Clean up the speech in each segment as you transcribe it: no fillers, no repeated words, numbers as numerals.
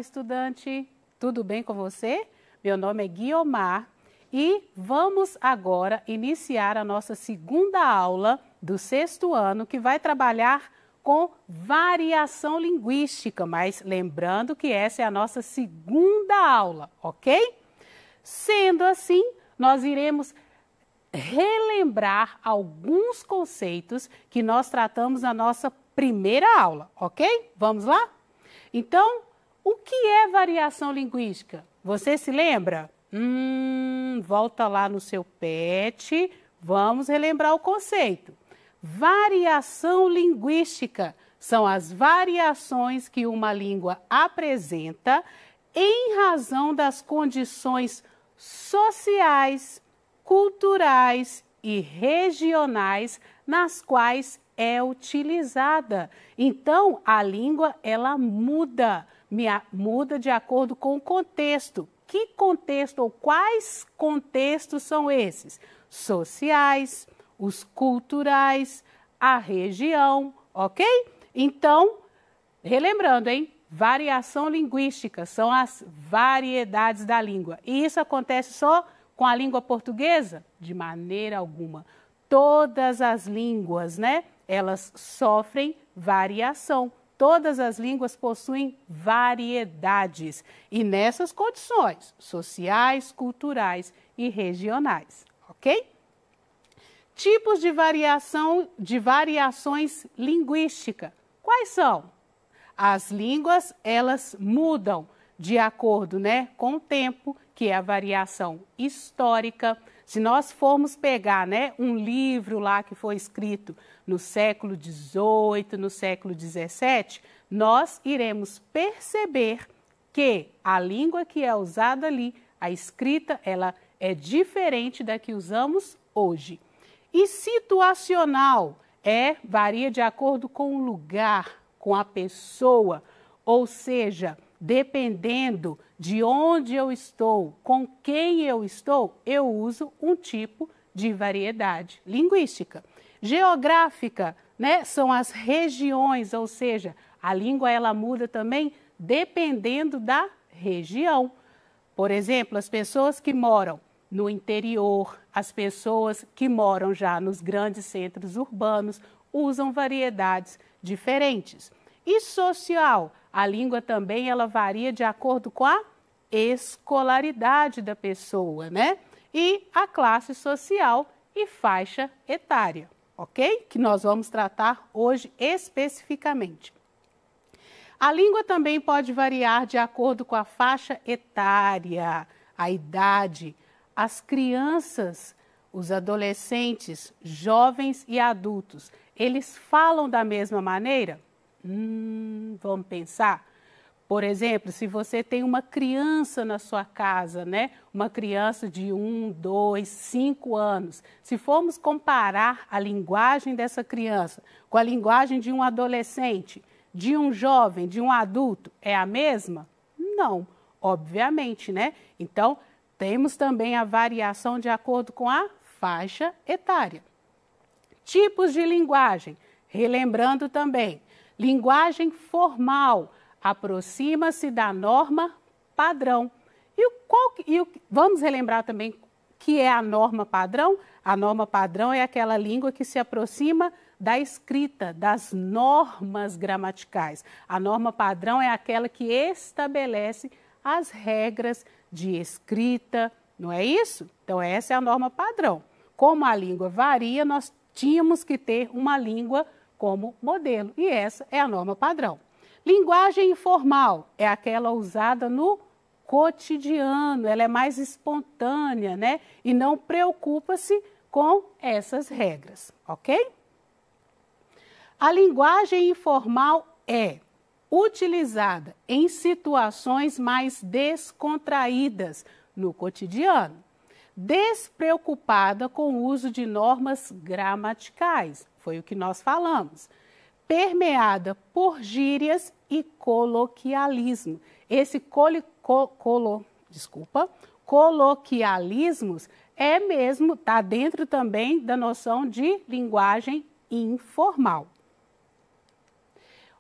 estudante! Tudo bem com você? Meu nome é Guiomar e vamos agora iniciar a nossa segunda aula do sexto ano, que vai trabalhar com variação linguística, mas lembrando que essa é a nossa segunda aula, ok? Sendo assim, nós iremos relembrar alguns conceitos que nós tratamos na nossa primeira aula, ok? Vamos lá? Então, o que é variação linguística? Você se lembra? Volta lá no seu PET, vamos relembrar o conceito. Variação linguística são as variações que uma língua apresenta em razão das condições sociais, culturais e regionais nas quais é utilizada. Então, a língua, ela muda de acordo com o contexto. Que contexto ou quais contextos são esses? Sociais, os culturais, a região, ok? Então, relembrando, hein? Variação linguística são as variedades da língua. E isso acontece só com a língua portuguesa? De maneira alguma. Todas as línguas, né? Elas sofrem variação. Todas as línguas possuem variedades. E nessas condições sociais, culturais e regionais, ok? Tipos de variações linguísticas. Quais são? As línguas, elas mudam de acordo, né, com o tempo, que é a variação histórica. Se nós formos pegar, né, um livro lá que foi escrito no século XVIII, no século XVII, nós iremos perceber que a língua que é usada ali, a escrita, ela é diferente da que usamos hoje. E situacional varia de acordo com o lugar, com a pessoa, ou seja, dependendo de onde eu estou, com quem eu estou, eu uso um tipo de variedade linguística. Geográfica, né, são as regiões, ou seja, a língua ela muda também dependendo da região. Por exemplo, as pessoas que moram no interior, as pessoas que moram já nos grandes centros urbanos usam variedades diferentes. E social, a língua também ela varia de acordo com a escolaridade da pessoa, né? E a classe social e faixa etária, ok? Que nós vamos tratar hoje especificamente. A língua também pode variar de acordo com a faixa etária, a idade. As crianças, os adolescentes, jovens e adultos, eles falam da mesma maneira? Vamos pensar. Por exemplo, se você tem uma criança na sua casa, né? Uma criança de 1, 2, 5 anos. Se formos comparar a linguagem dessa criança com a linguagem de um adolescente, de um jovem, de um adulto, é a mesma? Não, obviamente, né? Então, temos também a variação de acordo com a faixa etária. Tipos de linguagem, relembrando também. Linguagem formal aproxima-se da norma padrão. Vamos relembrar também que é a norma padrão? A norma padrão é aquela língua que se aproxima da escrita, das normas gramaticais. A norma padrão é aquela que estabelece as regras de escrita, não é isso? Então, essa é a norma padrão. Como a língua varia, nós tínhamos que ter uma língua como modelo, e essa é a norma padrão. Linguagem informal é aquela usada no cotidiano, ela é mais espontânea, né? E não preocupa-se com essas regras, ok? A linguagem informal é utilizada em situações mais descontraídas no cotidiano, despreocupada com o uso de normas gramaticais, foi o que nós falamos, permeada por gírias e coloquialismo. Esse coloquialismos está dentro também da noção de linguagem informal.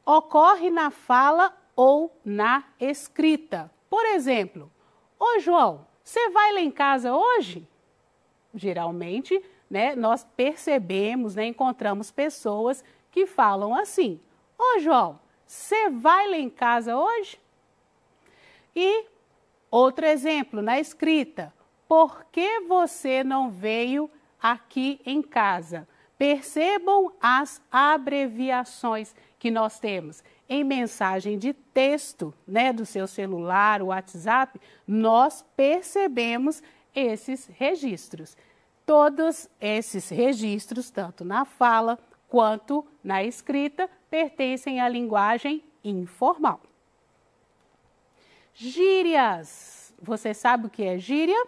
Ocorre na fala ou na escrita. Por exemplo, ô João, você vai lá em casa hoje? Geralmente, né, nós percebemos, né, encontramos pessoas que falam assim, ô João, você vai lá em casa hoje? E outro exemplo, na escrita, por que você não veio aqui em casa? Percebam as abreviações que nós temos. Em mensagem de texto, né, do seu celular, o WhatsApp, nós percebemos esses registros. Todos esses registros, tanto na fala quanto na escrita, pertencem à linguagem informal. Gírias. Você sabe o que é gíria?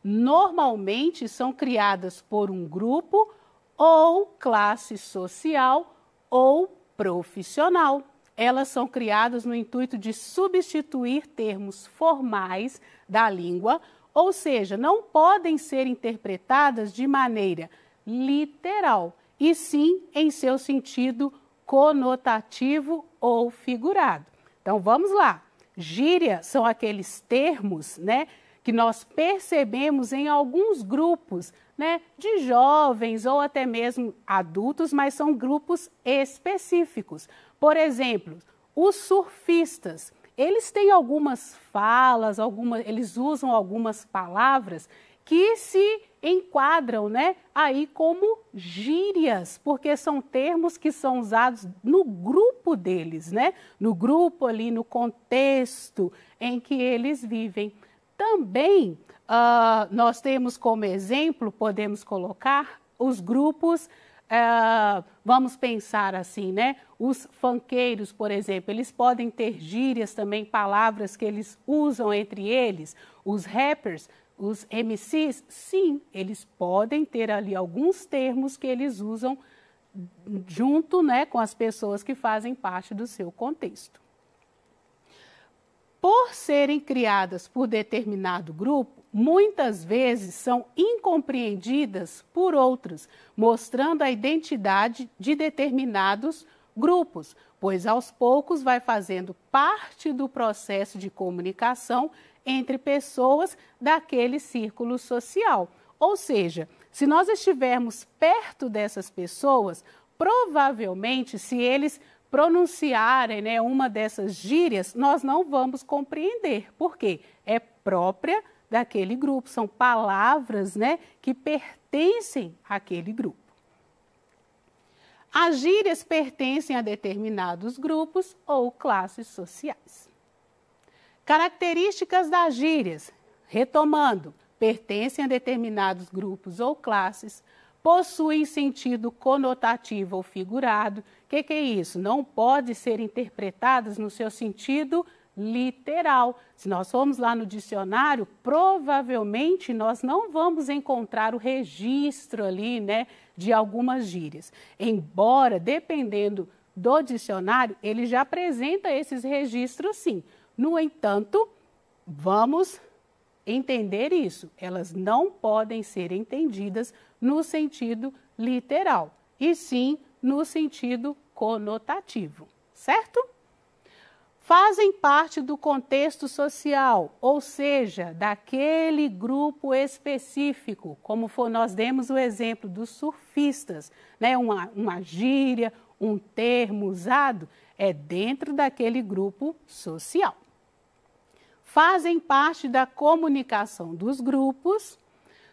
Normalmente são criadas por um grupo ou classe social ou profissional. Elas são criadas no intuito de substituir termos formais da língua, ou seja, não podem ser interpretadas de maneira literal, e sim em seu sentido conotativo ou figurado. Então vamos lá. Gíria são aqueles termos, né, que nós percebemos em alguns grupos, né, de jovens ou até mesmo adultos, mas são grupos específicos. Por exemplo, os surfistas, eles têm algumas falas, eles usam algumas palavras que se enquadram, né, aí como gírias, porque são termos que são usados no grupo deles, né, no grupo ali, no contexto em que eles vivem. Também nós temos como exemplo, podemos colocar os grupos, vamos pensar assim, né? Os funkeiros, por exemplo, eles podem ter gírias também, palavras que eles usam entre eles. Os rappers, os MCs, sim, eles podem ter ali alguns termos que eles usam junto, né, com as pessoas que fazem parte do seu contexto. Por serem criadas por determinado grupo, muitas vezes são incompreendidas por outros, mostrando a identidade de determinados grupos, pois aos poucos vai fazendo parte do processo de comunicação entre pessoas daquele círculo social. Ou seja, se nós estivermos perto dessas pessoas, provavelmente, se eles pronunciarem, né, uma dessas gírias, nós não vamos compreender. Por quê? É própria daquele grupo, são palavras, né, que pertencem àquele grupo. As gírias pertencem a determinados grupos ou classes sociais. Características das gírias, retomando, pertencem a determinados grupos ou classes, possuem sentido conotativo ou figurado. O que é isso? Não pode ser interpretadas no seu sentido literal. Se nós formos lá no dicionário, provavelmente nós não vamos encontrar o registro ali, né, de algumas gírias. Embora, dependendo do dicionário, ele já apresenta esses registros sim. No entanto, vamos entender isso. Elas não podem ser entendidas no sentido literal, e sim no sentido conotativo, certo? Fazem parte do contexto social, ou seja, daquele grupo específico, como nós demos o exemplo dos surfistas, né? Uma gíria, um termo usado, é dentro daquele grupo social. Fazem parte da comunicação dos grupos,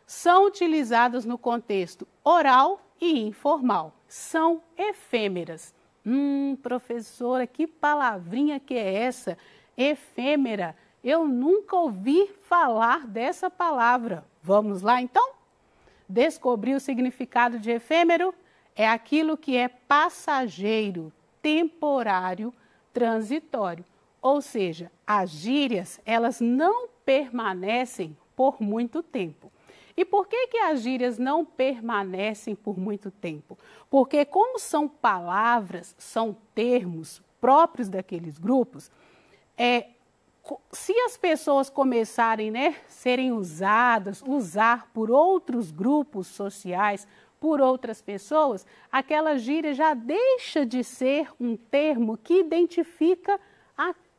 são utilizadas no contexto oral e informal, são efêmeras. Professora, que palavrinha que é essa? Efêmera. Eu nunca ouvi falar dessa palavra. Vamos lá, então? Descobrir o significado de efêmero? É aquilo que é passageiro, temporário, transitório. Ou seja, as gírias, elas não permanecem por muito tempo. E por que as gírias não permanecem por muito tempo? Porque como são palavras, são termos próprios daqueles grupos, se as pessoas começarem, né, serem usar por outros grupos sociais, por outras pessoas, aquela gíria já deixa de ser um termo que identifica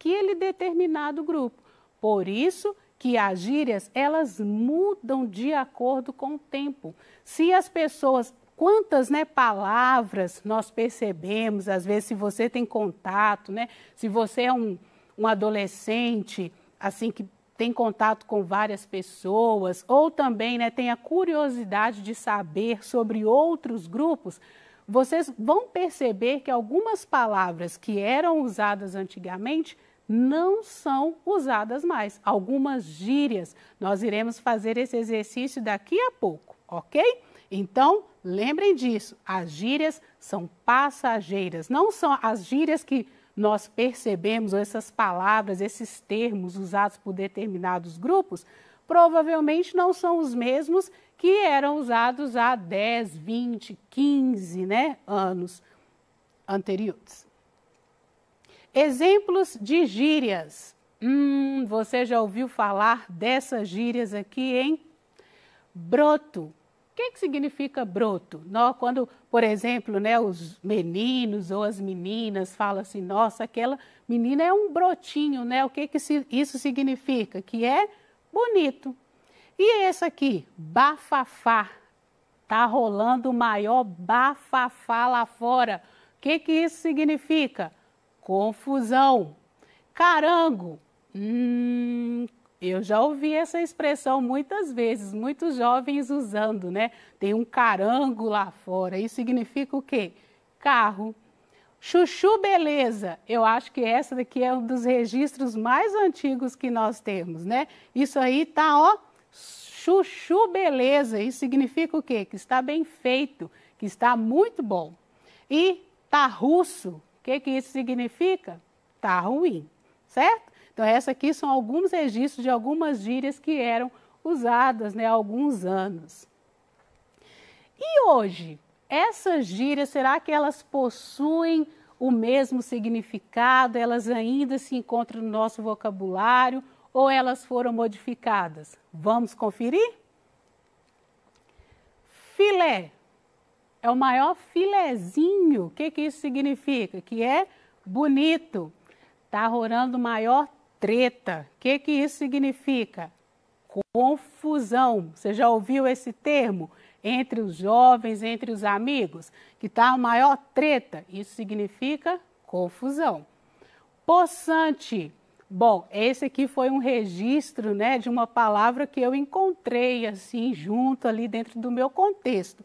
daquele determinado grupo. Por isso que as gírias, elas mudam de acordo com o tempo. Se as pessoas, quantas, né, palavras nós percebemos, às vezes se você tem contato, né, se você é um adolescente, assim, que tem contato com várias pessoas, ou também, né, tem a curiosidade de saber sobre outros grupos, vocês vão perceber que algumas palavras que eram usadas antigamente não são usadas mais. Algumas gírias, nós iremos fazer esse exercício daqui a pouco, ok? Então, lembrem disso, as gírias são passageiras, não são as gírias que nós percebemos, ou essas palavras, esses termos usados por determinados grupos, provavelmente não são os mesmos que eram usados há 10, 20, 15, né, anos anteriores. Exemplos de gírias. Você já ouviu falar dessas gírias aqui, hein? Broto. O que significa broto? Quando, por exemplo, né, os meninos ou as meninas falam assim, nossa, aquela menina é um brotinho, né? O que isso significa? Que é bonito. E esse aqui, bafafá. Tá rolando o maior bafafá lá fora. O que isso significa? Confusão. Carango. Eu já ouvi essa expressão muitas vezes, muitos jovens usando, né? Tem um carango lá fora. Isso significa o quê? Carro. Chuchu beleza. Eu acho que essa daqui é um dos registros mais antigos que nós temos, né? Isso aí tá, ó, chuchu beleza. Isso significa o quê? Que está bem feito, que está muito bom. E tá russo. O que isso significa? Tá ruim, certo? Então, essas aqui são alguns registros de algumas gírias que eram usadas, né, há alguns anos. E hoje, essas gírias, será que elas possuem o mesmo significado? Elas ainda se encontram no nosso vocabulário ou elas foram modificadas? Vamos conferir? Filé. É o maior filezinho. O que isso significa? Que é bonito. Tá rolando o maior treta. O que isso significa? Confusão. Você já ouviu esse termo? Entre os jovens, entre os amigos? Que tá a maior treta. Isso significa confusão. Possante. Bom, esse aqui foi um registro, né, de uma palavra que eu encontrei assim, junto ali dentro do meu contexto.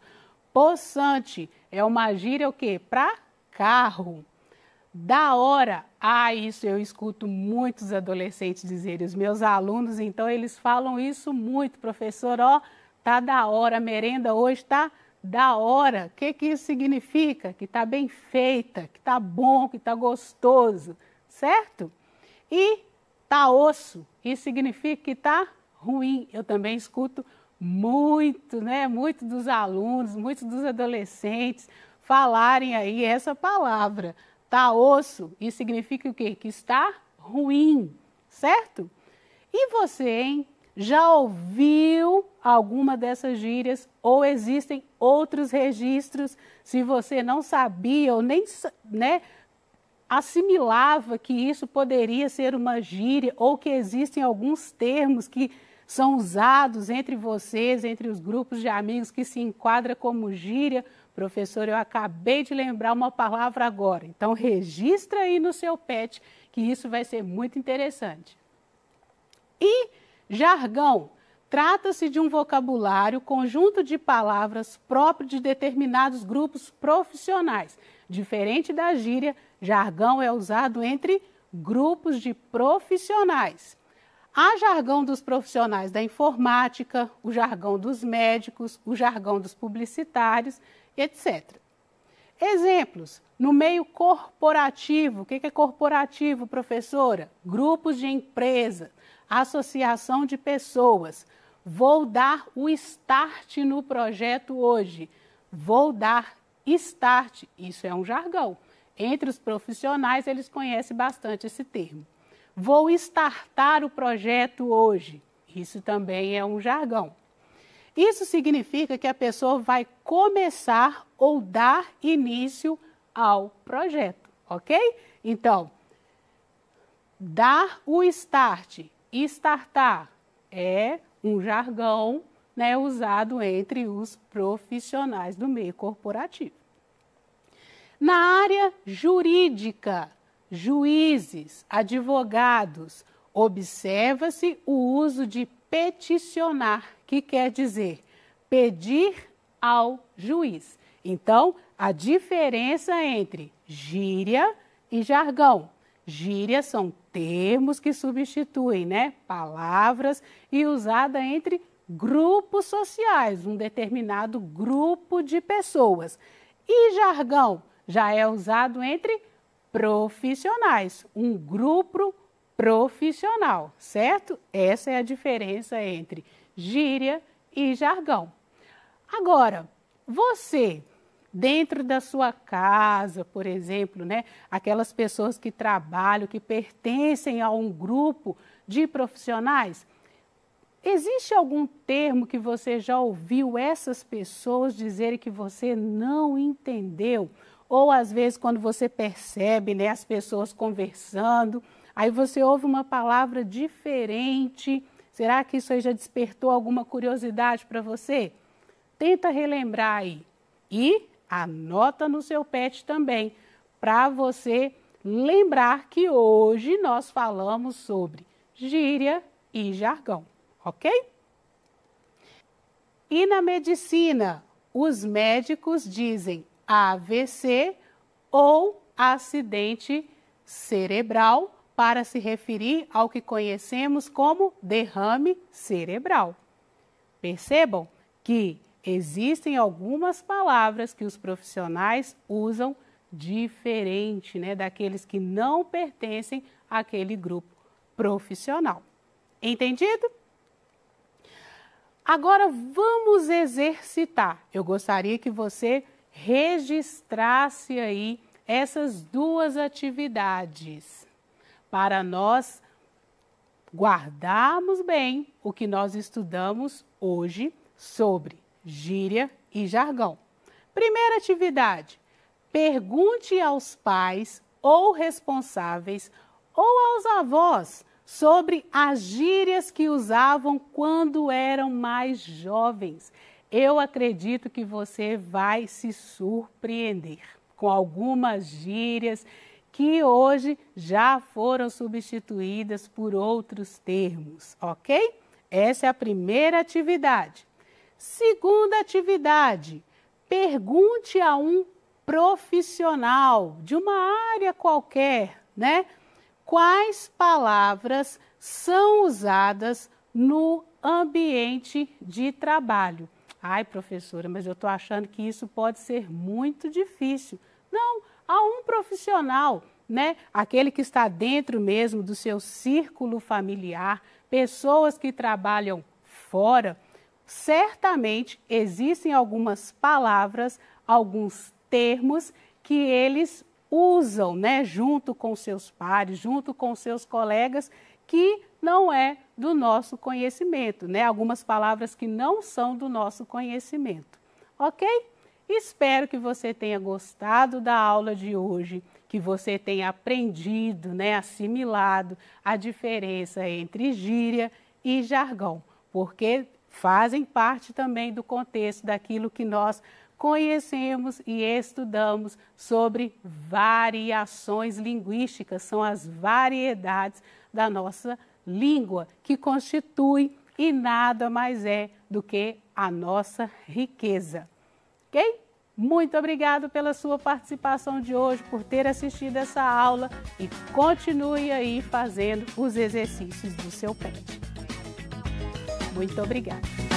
Possante é uma gíria o quê? Para carro. Da hora. Isso eu escuto muitos adolescentes dizerem. Os meus alunos, então, eles falam isso muito. Professor, ó, tá da hora, a merenda hoje tá da hora. O que isso significa? Que tá bem feita, que tá bom, que tá gostoso, certo? E tá osso. Isso significa que tá ruim. Eu também escuto muito, né? Muito dos alunos, muitos dos adolescentes falarem aí essa palavra. Tá osso, isso significa o quê? Que está ruim, certo? E você, hein? Já ouviu alguma dessas gírias ou existem outros registros? Se você não sabia ou nem, né, assimilava que isso poderia ser uma gíria ou que existem alguns termos que são usados entre vocês, entre os grupos de amigos que se enquadra como gíria. Professor, eu acabei de lembrar uma palavra agora. Então, registra aí no seu PET, que isso vai ser muito interessante. E jargão. Trata-se de um vocabulário, conjunto de palavras próprio de determinados grupos profissionais. Diferente da gíria, jargão é usado entre grupos de profissionais. Há jargão dos profissionais da informática, o jargão dos médicos, o jargão dos publicitários, etc. Exemplos, no meio corporativo. O que é corporativo, professora? Grupos de empresa, associação de pessoas. Vou dar o start no projeto hoje. Vou dar start. Isso é um jargão. Entre os profissionais, eles conhecem bastante esse termo. Vou startar o projeto hoje. Isso também é um jargão. Isso significa que a pessoa vai começar ou dar início ao projeto, ok? Então, dar o start, startar, é um jargão, né, usado entre os profissionais do meio corporativo. Na área jurídica, juízes, advogados, observa-se o uso de peticionar, que quer dizer pedir ao juiz. Então, a diferença entre gíria e jargão. Gírias são termos que substituem, né, palavras e usada entre grupos sociais, um determinado grupo de pessoas. E jargão já é usado entre profissionais, um grupo profissional, certo? Essa é a diferença entre gíria e jargão. Agora, você, dentro da sua casa, por exemplo, né, aquelas pessoas que trabalham, que pertencem a um grupo de profissionais, existe algum termo que você já ouviu essas pessoas dizerem que você não entendeu? Ou às vezes quando você percebe, né, as pessoas conversando, aí você ouve uma palavra diferente, será que isso aí já despertou alguma curiosidade para você? Tenta relembrar aí e anota no seu pet também, para você lembrar que hoje nós falamos sobre gíria e jargão, ok? E na medicina, os médicos dizem AVC ou acidente cerebral para se referir ao que conhecemos como derrame cerebral. Percebam que existem algumas palavras que os profissionais usam diferente, né, daqueles que não pertencem àquele grupo profissional. Entendido? Agora vamos exercitar. Eu gostaria que você registrasse aí essas duas atividades para nós guardarmos bem o que nós estudamos hoje sobre gíria e jargão. Primeira atividade, pergunte aos pais ou responsáveis ou aos avós sobre as gírias que usavam quando eram mais jovens. Eu acredito que você vai se surpreender com algumas gírias que hoje já foram substituídas por outros termos, ok? Essa é a primeira atividade. Segunda atividade, pergunte a um profissional de uma área qualquer, né? Quais palavras são usadas no ambiente de trabalho? Ai, professora, mas eu estou achando que isso pode ser muito difícil. Não, há um profissional, né? Aquele que está dentro mesmo do seu círculo familiar, pessoas que trabalham fora. Certamente existem algumas palavras, alguns termos que eles usam, né, junto com seus pares, junto com seus colegas, que não é do nosso conhecimento, né? Algumas palavras que não são do nosso conhecimento, ok? Espero que você tenha gostado da aula de hoje, que você tenha aprendido, né, assimilado a diferença entre gíria e jargão, porque fazem parte também do contexto daquilo que nós conhecemos e estudamos sobre variações linguísticas, são as variedades da nossa língua, que constitui e nada mais é do que a nossa riqueza. Ok? Muito obrigado pela sua participação de hoje, por ter assistido essa aula e continue aí fazendo os exercícios do seu pet. Muito obrigada.